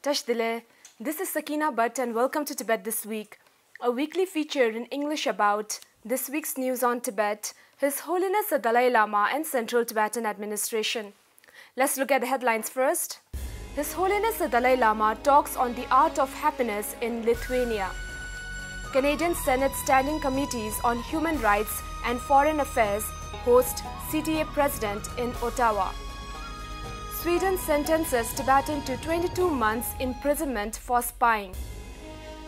Tash Dile, this is Sakina Bhatt and welcome to Tibet This Week, a weekly feature in English about this week's news on Tibet, His Holiness the Dalai Lama and Central Tibetan Administration. Let's look at the headlines first. His Holiness the Dalai Lama talks on the art of happiness in Lithuania. Canadian Senate Standing Committees on Human Rights and Foreign Affairs host CTA President in Ottawa. Sweden sentences Tibetan to 22 months imprisonment for spying.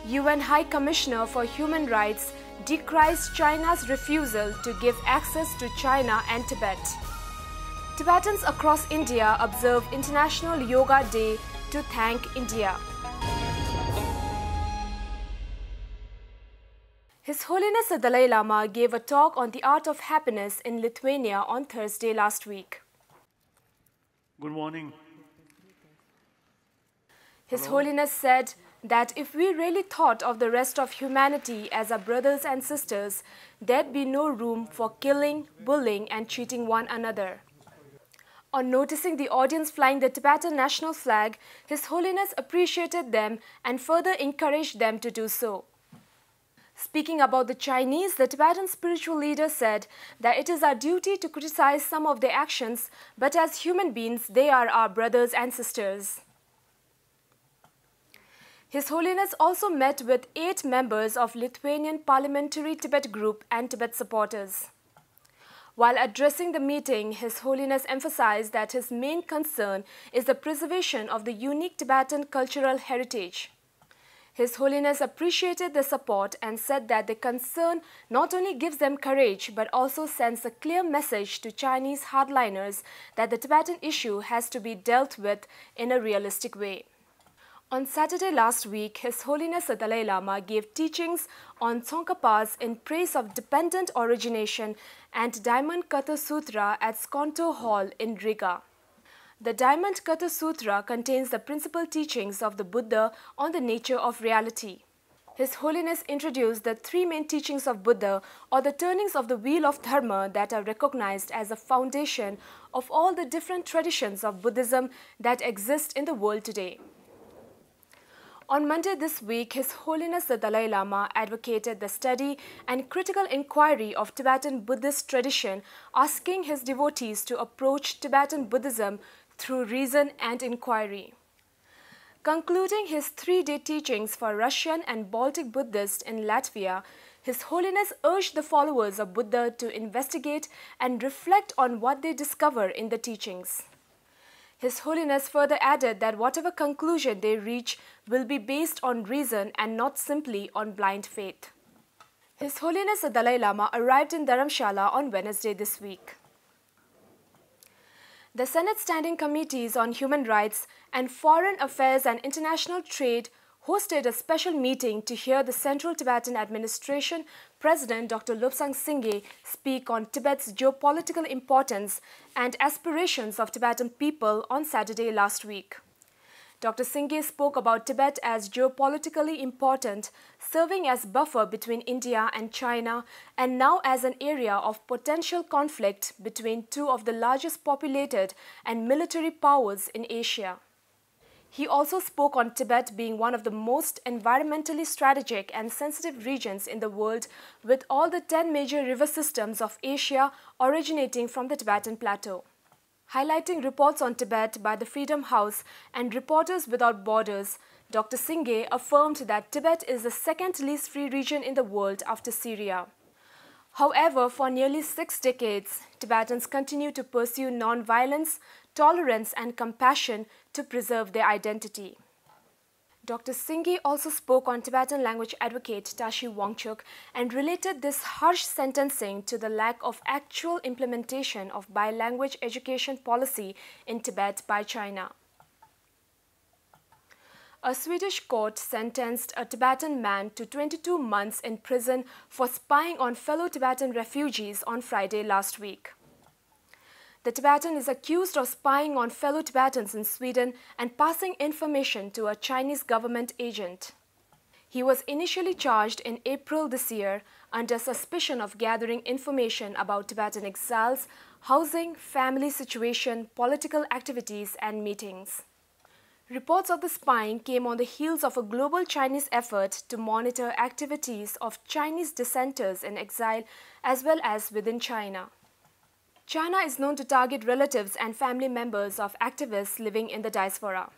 UN High Commissioner for Human Rights decries China's refusal to give access to China and Tibet. Tibetans across India observe International Yoga Day to thank India. His Holiness the Dalai Lama gave a talk on the art of happiness in Lithuania on Thursday last week. Good morning. His Holiness said that if we really thought of the rest of humanity as our brothers and sisters, there'd be no room for killing, bullying and cheating one another. On noticing the audience flying the Tibetan national flag, His Holiness appreciated them and further encouraged them to do so. Speaking about the Chinese, the Tibetan spiritual leader said that it is our duty to criticize some of their actions, but as human beings, they are our brothers and sisters. His Holiness also met with 8 members of Lithuanian Parliamentary Tibet Group and Tibet supporters. While addressing the meeting, His Holiness emphasized that his main concern is the preservation of the unique Tibetan cultural heritage. His Holiness appreciated the support and said that the concern not only gives them courage but also sends a clear message to Chinese hardliners that the Tibetan issue has to be dealt with in a realistic way. On Saturday last week, His Holiness the Dalai Lama gave teachings on Tsongkhapas in praise of dependent origination and Diamond Katha Sutra at Skonto Hall in Riga. The Diamond Katha Sutra contains the principal teachings of the Buddha on the nature of reality. His Holiness introduced the 3 main teachings of Buddha, or the turnings of the wheel of Dharma, that are recognized as the foundation of all the different traditions of Buddhism that exist in the world today. On Monday this week, His Holiness the Dalai Lama advocated the study and critical inquiry of Tibetan Buddhist tradition, asking his devotees to approach Tibetan Buddhism through reason and inquiry. Concluding his 3-day teachings for Russian and Baltic Buddhists in Latvia, His Holiness urged the followers of Buddha to investigate and reflect on what they discover in the teachings. His Holiness further added that whatever conclusion they reach will be based on reason and not simply on blind faith. His Holiness the Dalai Lama arrived in Dharamshala on Wednesday this week. The Senate Standing Committees on Human Rights and Foreign Affairs and International Trade hosted a special meeting to hear the Central Tibetan Administration President Dr. Lobsang Singye speak on Tibet's geopolitical importance and aspirations of Tibetan people on Saturday last week. Dr. Singye spoke about Tibet as geopolitically important, serving as buffer between India and China, and now as an area of potential conflict between 2 of the largest populated and military powers in Asia. He also spoke on Tibet being one of the most environmentally strategic and sensitive regions in the world, with all the 10 major river systems of Asia originating from the Tibetan Plateau. Highlighting reports on Tibet by the Freedom House and Reporters Without Borders, Dr. Singye affirmed that Tibet is the 2nd least free region in the world after Syria. However, for nearly 6 decades, Tibetans continue to pursue non-violence, tolerance and compassion to preserve their identity. Dr. Singye also spoke on Tibetan language advocate Tashi Wangchuk and related this harsh sentencing to the lack of actual implementation of bilanguage education policy in Tibet by China. A Swedish court sentenced a Tibetan man to 22 months in prison for spying on fellow Tibetan refugees on Friday last week. The Tibetan is accused of spying on fellow Tibetans in Sweden and passing information to a Chinese government agent. He was initially charged in April this year under suspicion of gathering information about Tibetan exiles, housing, family situation, political activities and meetings. Reports of the spying came on the heels of a global Chinese effort to monitor activities of Chinese dissenters in exile as well as within China. China is known to target relatives and family members of activists living in the diaspora.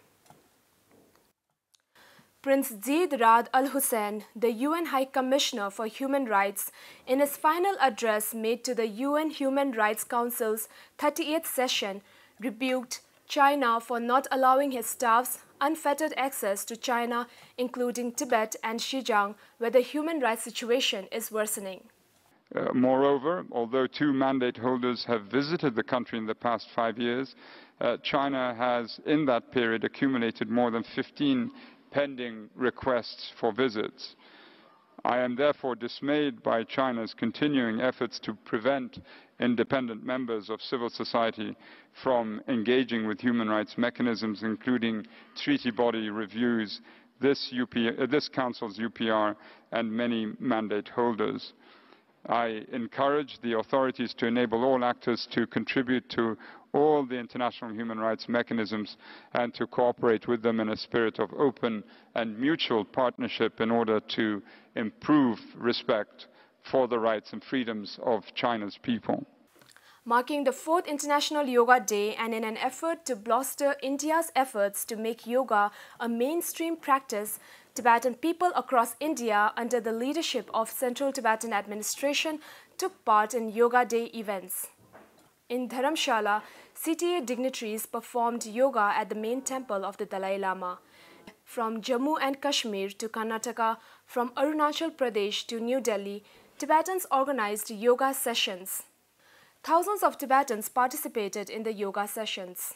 Prince Zeid Ra'ad Al Hussein, the UN High Commissioner for Human Rights, in his final address made to the UN Human Rights Council's 38th session, rebuked China for not allowing his staffs unfettered access to China, including Tibet and Xinjiang, where the human rights situation is worsening. Moreover, although 2 mandate holders have visited the country in the past 5 years, China has in that period accumulated more than 15 pending requests for visits. I am therefore dismayed by China's continuing efforts to prevent independent members of civil society from engaging with human rights mechanisms, including treaty body reviews, this Council's UPR, and many mandate holders. I encourage the authorities to enable all actors to contribute to all the international human rights mechanisms and to cooperate with them in a spirit of open and mutual partnership in order to improve respect for the rights and freedoms of China's people. Marking the 4th International Yoga Day and in an effort to bolster India's efforts to make yoga a mainstream practice, Tibetan people across India under the leadership of Central Tibetan Administration took part in Yoga Day events. In Dharamshala, CTA dignitaries performed yoga at the main temple of the Dalai Lama. From Jammu and Kashmir to Karnataka, from Arunachal Pradesh to New Delhi, Tibetans organized yoga sessions. Thousands of Tibetans participated in the yoga sessions.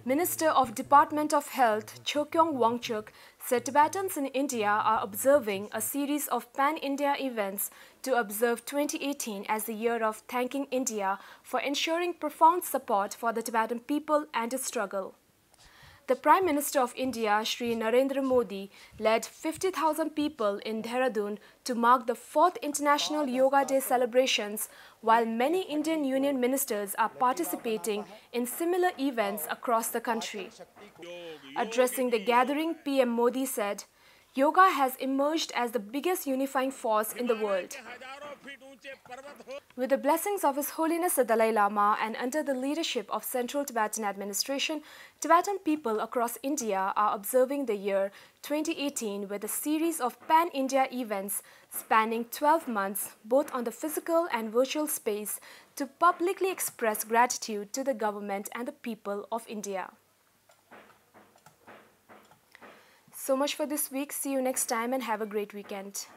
Minister of Department of Health Chokyong Wangchuk said Tibetans in India are observing a series of pan-India events to observe 2018 as the year of thanking India for ensuring profound support for the Tibetan people and its struggle. The Prime Minister of India, Shri Narendra Modi, led 50,000 people in Dehradun to mark the 4th International Yoga Day celebrations, while many Indian Union ministers are participating in similar events across the country. Addressing the gathering, PM Modi said, "Yoga has emerged as the biggest unifying force in the world." With the blessings of His Holiness the Dalai Lama and under the leadership of Central Tibetan Administration, Tibetan people across India are observing the year 2018 with a series of pan-India events spanning 12 months, both on the physical and virtual space, to publicly express gratitude to the government and the people of India. So much for this week. See you next time and have a great weekend.